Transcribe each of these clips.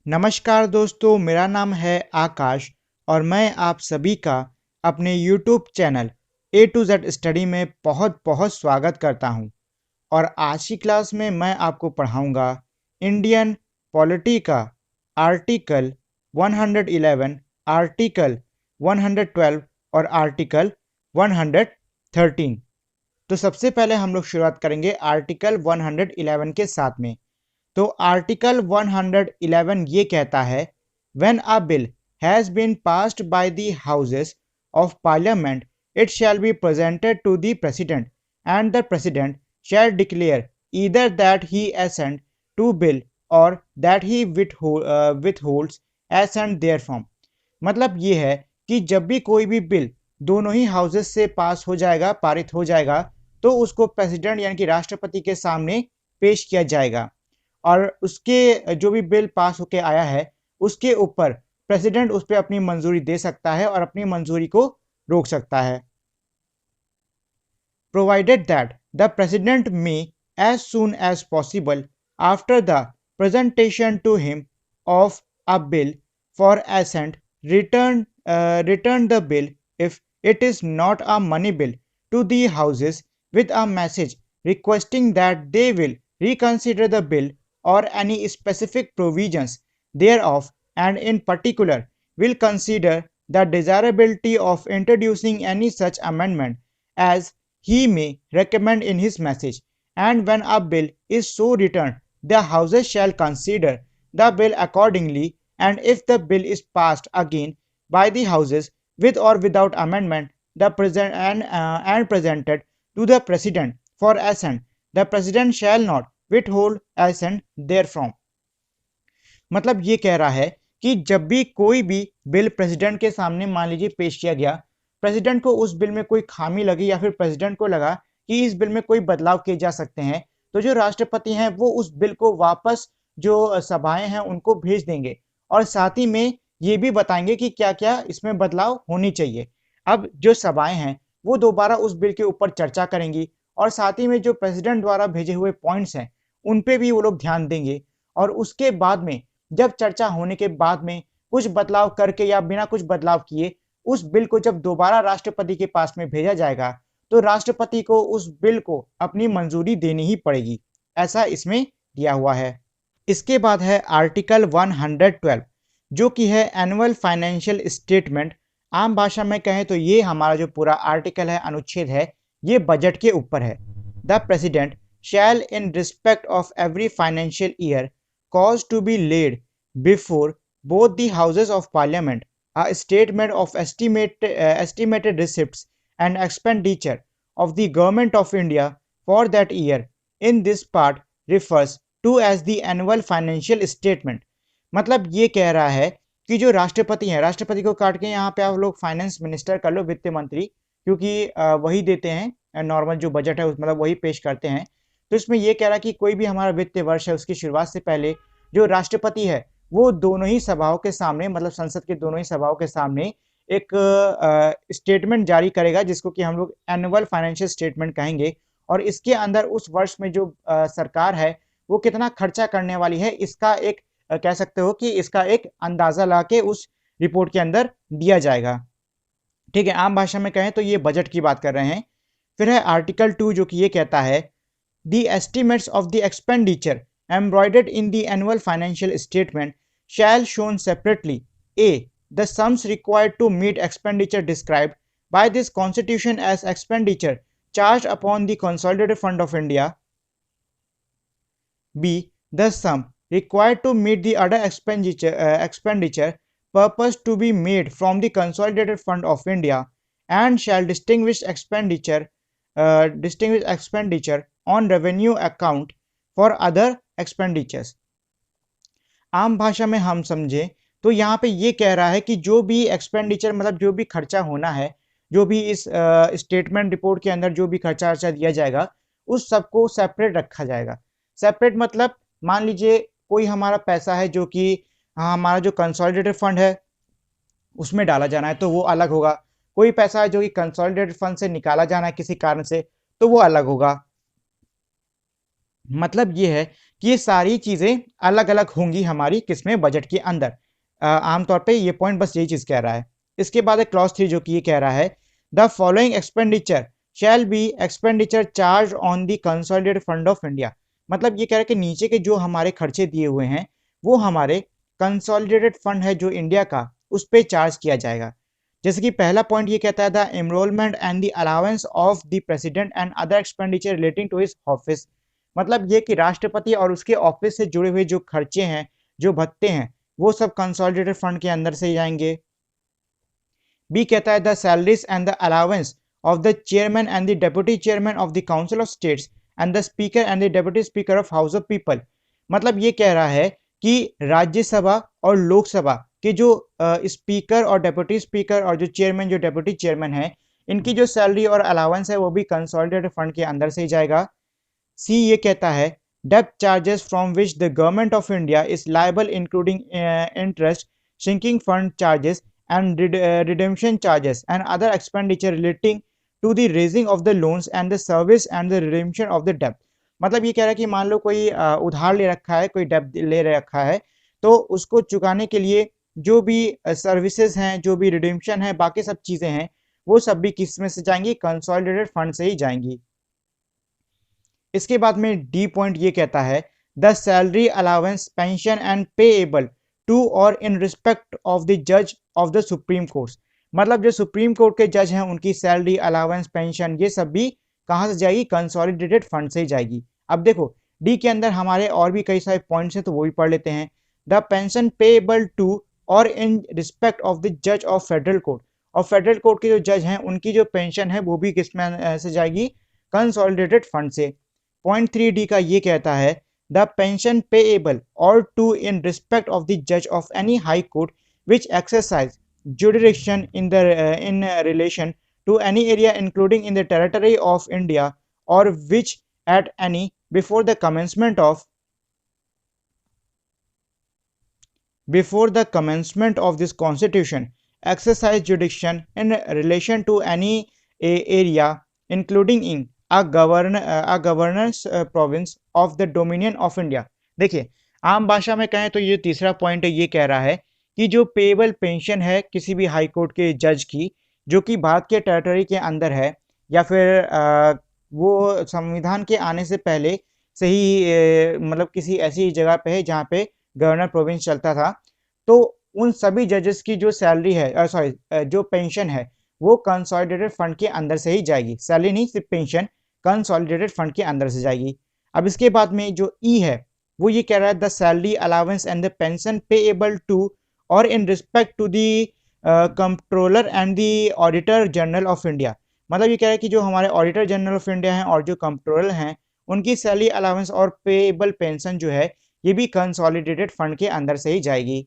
नमस्कार दोस्तों, मेरा नाम है आकाश और मैं आप सभी का अपने YouTube channel A to Z study में बहुत बहुत स्वागत करता हूं। और आज की क्लास में मैं आपको पढ़ाऊंगा इंडियन पॉलिटी का आर्टिकल 111, आर्टिकल 112 और आर्टिकल 113। तो सबसे पहले हम लोग शुरुआत करेंगे आर्टिकल 111 के साथ में। तो आर्टिकल 111 ये कहता है, when a bill has been passed by the houses of Parliament it shall be presented to the President and the President shall declare either that he assent to bill और that he withholds assent thereupon। मतलब ये है कि जब भी कोई भी bill दोनों ही हाउसेस से पास हो जाएगा, पारित हो जाएगा, तो उसको प्रेसिडेंट यानी कि राष्ट्रपति के सामने पेश किया जाएगा और उसके जो भी बिल पास होके आया है उसके ऊपर प्रेसिडेंट उस पर अपनी मंजूरी दे सकता है और अपनी मंजूरी को रोक सकता है। Provided that the President may as soon as possible after the presentation to him of a bill for assent return the bill if it is not a money bill to the houses with a message requesting that they will reconsider the bill or any specific provisions thereof, and in particular will consider the desirability of introducing any such amendment as he may recommend in his message. And when a bill is so returned, the houses shall consider the bill accordingly, and if the bill is passed again by the houses with or without amendment and presented to the president for assent, the president shall not withhold assent therefrom। मतलब ये कह रहा है कि जब भी कोई भी बिल प्रेसिडेंट के सामने मान लीजिए पेश किया गया, प्रेसिडेंट को उस बिल में कोई खामी लगी या फिर प्रेसिडेंट को लगा कि इस बिल में कोई बदलाव किए जा सकते हैं, तो जो राष्ट्रपति हैं वो उस बिल को वापस जो सभाएं हैं उनको भेज देंगे और साथ ही में ये भी बताएंगे कि क्या क्या इसमें बदलाव होनी चाहिए। अब जो सभाएं हैं वो दोबारा उस बिल के ऊपर चर्चा करेंगी और साथ ही में जो प्रेसिडेंट द्वारा भेजे हुए पॉइंट्स हैं उन पे भी वो लोग ध्यान देंगे और उसके बाद में जब चर्चा होने के बाद में कुछ बदलाव करके या बिना कुछ बदलाव किए उस बिल को जब दोबारा राष्ट्रपति के पास में भेजा जाएगा तो राष्ट्रपति को उस बिल को अपनी मंजूरी देनी ही पड़ेगी, ऐसा इसमें दिया हुआ है। इसके बाद है आर्टिकल 112 जो कि है एनुअल फाइनेंशियल स्टेटमेंट। आम भाषा में कहें तो ये हमारा जो पूरा आर्टिकल है, अनुच्छेद है, ये बजट के ऊपर है। The President shell in respect of every financial year cause to be laid before both the houses of parliament a statement of estimated receipts and expenditure of the government of India for that year in this part refers to as the annual financial statement। मतलब ये कह रहा है कि जो राष्ट्रपति हैं, राष्ट्रपति को काट के यहाँ पे आप लोग फाइनेंस मिनिस्टर कर लो, वित्त मंत्री, क्योंकि वही देते हैं नॉर्मल जो बजट है मतलब वही पेश करते हैं। तो इसमें यह कह रहा है कि कोई भी हमारा वित्तीय वर्ष है उसकी शुरुआत से पहले जो राष्ट्रपति है वो दोनों ही सभाओं के सामने मतलब संसद के दोनों ही सभाओं के सामने एक स्टेटमेंट जारी करेगा जिसको कि हम लोग एनुअल फाइनेंशियल स्टेटमेंट कहेंगे और इसके अंदर उस वर्ष में जो सरकार है वो कितना खर्चा करने वाली है इसका एक कह सकते हो कि इसका एक अंदाजा ला के उस रिपोर्ट के अंदर दिया जाएगा। ठीक है, आम भाषा में कहें तो ये बजट की बात कर रहे हैं। फिर है आर्टिकल 2 जो कि ये कहता है The estimates of the expenditure embroidered in the annual financial statement shall shown separately a. the sums required to meet expenditure described by this constitution as expenditure charged upon the consolidated fund of India, b. the sum required to meet the other expenditure purposed to be made from the consolidated fund of India and shall distinguish expenditure on revenue account for other expenditures। आम भाषा में हम समझे तो यहाँ पे ये कह रहा है कि जो भी एक्सपेंडिचर मतलब जो भी खर्चा होना है, जो भी इस स्टेटमेंट रिपोर्ट के अंदर जो भी खर्चा वर्चा दिया जाएगा उस सबको सेपरेट रखा जाएगा। सेपरेट मतलब मान लीजिए कोई हमारा पैसा है जो कि हमारा जो कंसोलिडेटेड फंड है उसमें डाला जाना है तो वो अलग होगा, कोई पैसा है जो कि कंसोलिडेटेड फंड से निकाला जाना है किसी कारण से तो वो अलग होगा। मतलब ये है कि ये सारी चीजें अलग अलग होंगी हमारी किसमें, बजट के अंदर। आमतौर पे ये पॉइंट बस यही चीज कह रहा है। इसके बाद क्लॉज 3 जो कि ये कह रहा है the following expenditure shall be expenditure charge on the consolidated fund of India. मतलब ये कह रहा है कि नीचे के जो हमारे खर्चे दिए हुए हैं वो हमारे कंसोलिडेटेड फंड है जो इंडिया का, उस पर चार्ज किया जाएगा। जैसे कि पहला पॉइंट ये कहता है the enrolment and the allowance of the President and other expenditure relating to his office. मतलब ये कि राष्ट्रपति और उसके ऑफिस से जुड़े हुए जो खर्चे हैं, जो भत्ते हैं, वो सब कंसोलिडेटेड फंड के अंदर से जाएंगे। बी कहता है the salaries and the allowance of the chairman and the deputy chairman of the council of states and the speaker and the deputy speaker of house of people. मतलब ये कह रहा है कि राज्यसभा और लोकसभा के जो स्पीकर और डेप्यूटी स्पीकर और जो चेयरमैन जो डेप्यूटी चेयरमैन है, इनकी जो सैलरी और अलाउंस है वो भी कंसोलिडेटेड फंड के अंदर से ही जाएगा। सी ये कहता है डेप्ट charges from which the Government of India is liable including interest, sinking fund charges and redemption charges and other expenditure relating to the raising of the loans and the service and the redemption of the debt। मतलब ये कह रहा है कि मान लो कोई उधार ले रखा है, कोई डेब्ट ले रखा है, तो उसको चुकाने के लिए जो भी सर्विसेज हैं, जो भी रिडेम्पशन है, बाकी सब चीजें हैं, वो सब भी किस में से जाएंगी, कंसोलिडेटेड फंड से ही जाएंगी। इसके बाद में डी पॉइंट ये कहता है the salary allowance pension and payable to और इन रिस्पेक्ट ऑफ द जज ऑफ द सुप्रीम कोर्ट। मतलब जो सुप्रीम कोर्ट के जज हैं उनकी सैलरी अलाउंस पेंशन ये सब भी कहां से जाएगी, कंसोलिडेटेड फंड से ही जाएगी। अब देखो डी के अंदर हमारे और भी कई सारे पॉइंट्स हैं, तो वो भी पढ़ लेते हैं। द पेंशन पेएबल टू और इन रिस्पेक्ट ऑफ द जज ऑफ फेडरल कोर्ट, और फेडरल कोर्ट के जो जज हैं उनकी जो पेंशन है वो भी किसमें से जाएगी, कंसोलिडेटेड फंड से। पॉइंट 3D का ये कहता है द पेंशन पेएबल और to in respect of the जज of any High Court which exercise jurisdiction in relation to any area including in the territory of India or which at any before the commencement of this constitution exercise jurisdiction in relation to any area including in a governor's province of the dominion of India। देखिए आम भाषा में कहें तो ये तीसरा point ये कह रहा है कि जो पेएबल पेंशन है किसी भी हाई कोर्ट के जज की जो कि भारत के टेरिटरी के अंदर है, या फिर वो संविधान के आने से पहले से ही मतलब किसी ऐसी जगह पे है जहाँ पे गवर्नर प्रोविंस चलता था, तो उन सभी जजेस की जो सैलरी है, सॉरी जो पेंशन है, वो कंसोलिडेटेड फंड के अंदर से ही जाएगी। सैलरी नहीं, सिर्फ पेंशन कंसोलिडेटेड फंड के अंदर से जाएगी। अब इसके बाद में जो ई है वो ये कह रहा है the salary allowance and the pension payable to और in respect to the Controller and the Auditor General of India. मतलब ये कह रहा है कि जो हमारे ऑडिटर जनरल ऑफ इंडिया हैं और जो कंट्रोलर हैं उनकी सैलरी अलाउंस और पेएबल पेंशन जो है ये भी कंसोलिडेटेड फंड के अंदर से ही जाएगी।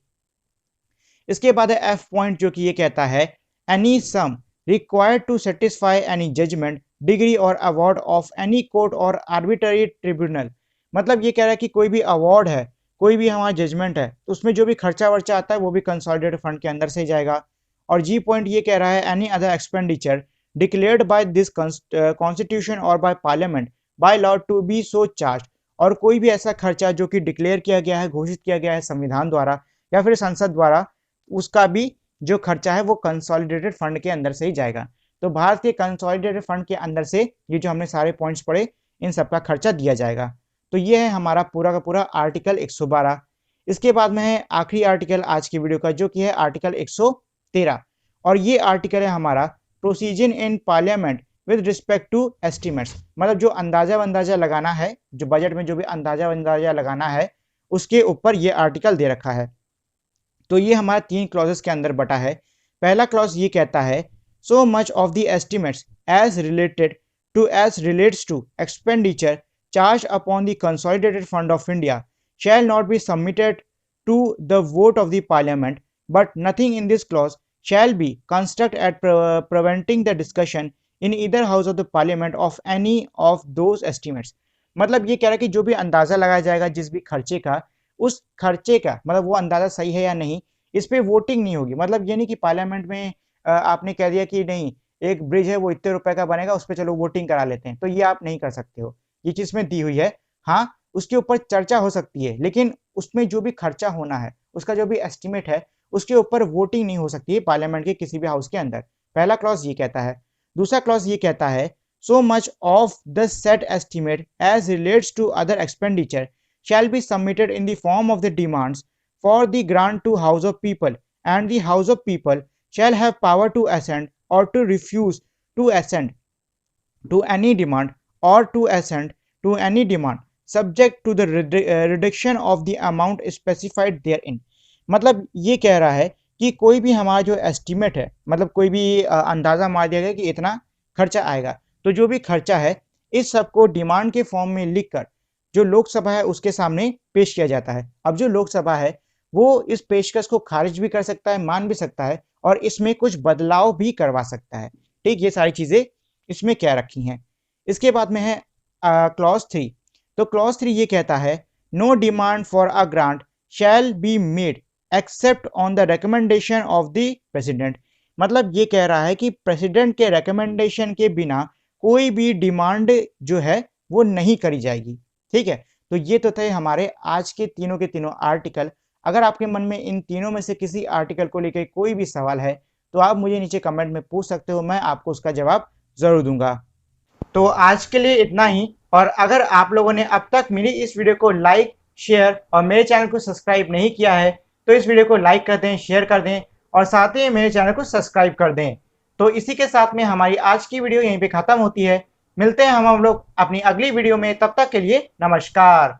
इसके बाद है एफ पॉइंट जो कि ये कहता है any sum required to satisfy any judgment degree और अवार्ड ऑफ एनी कोर्ट और आर्बिट्ररी ट्रिब्यूनल। मतलब ये कह रहा है कि कोई भी अवार्ड है, कोई भी हमारा जजमेंट है, तो उसमें जो भी खर्चा वर्चा आता है वो भी कंसोलिडेटेड फंड के अंदर से ही जाएगा। और जी पॉइंट ये कह रहा है any other expenditure declared by this Constitution और by Parliament by law to be so charge. और कोई भी ऐसा खर्चा जो कि डिक्लेयर किया गया है, घोषित किया गया है संविधान द्वारा या फिर संसद द्वारा, उसका भी जो खर्चा है वो कंसोलिडेटेड फंड के अंदर से ही जाएगा। तो भारत के कंसोलिडेटेड फंड के अंदर से ये जो हमने सारे पॉइंट्स पढ़े इन सबका खर्चा दिया जाएगा। तो ये है हमारा पूरा का पूरा आर्टिकल 112। इसके बाद में है आखिरी आर्टिकल आज की वीडियो का जो कि है आर्टिकल 113, और ये आर्टिकल है हमारा procedure in parliament with respect to estimates. मतलब जो अंदाजा लगाना है, जो बजट में जो भी अंदाजा लगाना है उसके ऊपर ये आर्टिकल दे रखा है। तो ये हमारा 3 क्लॉजेस के अंदर बटा है। पहला क्लॉज ये कहता है so much of the estimates as relates to expenditure charged upon the consolidated fund of India shall not be submitted to the vote of the parliament, but nothing in this clause shall be construed at preventing the discussion in either house of the parliament of any of those estimates। मतलब ये कह रहा है कि जो भी अंदाजा लगाया जाएगा जिस भी खर्चे का, उस खर्चे का मतलब वो अंदाजा सही है या नहीं, इस पे वोटिंग नहीं होगी। मतलब ये नहीं कि पार्लियामेंट में आपने कह दिया कि नहीं एक ब्रिज है वो इतने रुपए का बनेगा, उस पर चलो वोटिंग करा लेते हैं, तो ये आप नहीं कर सकते हो, ये चीज में दी हुई है। हाँ, उसके ऊपर चर्चा हो सकती है, लेकिन उसमें जो भी खर्चा होना है, उसका जो भी एस्टिमेट है, उसके ऊपर वोटिंग नहीं हो सकती है पार्लियामेंट के किसी भी हाउस के अंदर। पहला क्लॉज ये कहता है। दूसरा क्लॉज ये कहता है, so much of the said estimate as relates to other expenditure shall be submitted in the form of the demands for the grant to House of People, and the House of People shall have power to assent or to refuse to assent to any demand or to assent to any demand subject to the reduction of the amount specified therein। मतलब ये कह रहा है कि कोई भी हमारा जो एस्टिमेट है, मतलब कोई भी अंदाजा मार दिया गया कि इतना खर्चा आएगा, तो जो भी खर्चा है इस सब को डिमांड के फॉर्म में लिखकर जो लोकसभा है उसके सामने पेश किया जाता है। अब जो लोकसभा है वो इस पेशकश को खारिज भी कर सकता है, मान भी सकता है, और इसमें कुछ बदलाव भी करवा सकता है। ठीक, ये सारी चीजें इसमें क्या रखी हैं। इसके बाद में है क्लॉज 3। तो क्लॉज 3 ये कहता है, no demand for a grant shall be made except on the recommendation of the President. मतलब ये कह रहा है कि प्रेसिडेंट के रिकमेंडेशन के बिना कोई भी डिमांड जो है वो नहीं करी जाएगी। ठीक है, तो ये तो थे हमारे आज के तीनों आर्टिकल। अगर आपके मन में इन तीनों में से किसी आर्टिकल को लेकर कोई भी सवाल है तो आप मुझे नीचे कमेंट में पूछ सकते हो, मैं आपको उसका जवाब जरूर दूंगा। तो आज के लिए इतना ही, और अगर आप लोगों ने अब तक मेरी इस वीडियो को लाइक, शेयर और मेरे चैनल को सब्सक्राइब नहीं किया है तो इस वीडियो को लाइक कर दें, शेयर कर दें और साथ ही मेरे चैनल को सब्सक्राइब कर दें। तो इसी के साथ में हमारी आज की वीडियो यहीं पे खत्म होती है। मिलते हैं हम लोग अपनी अगली वीडियो में, तब तक के लिए नमस्कार।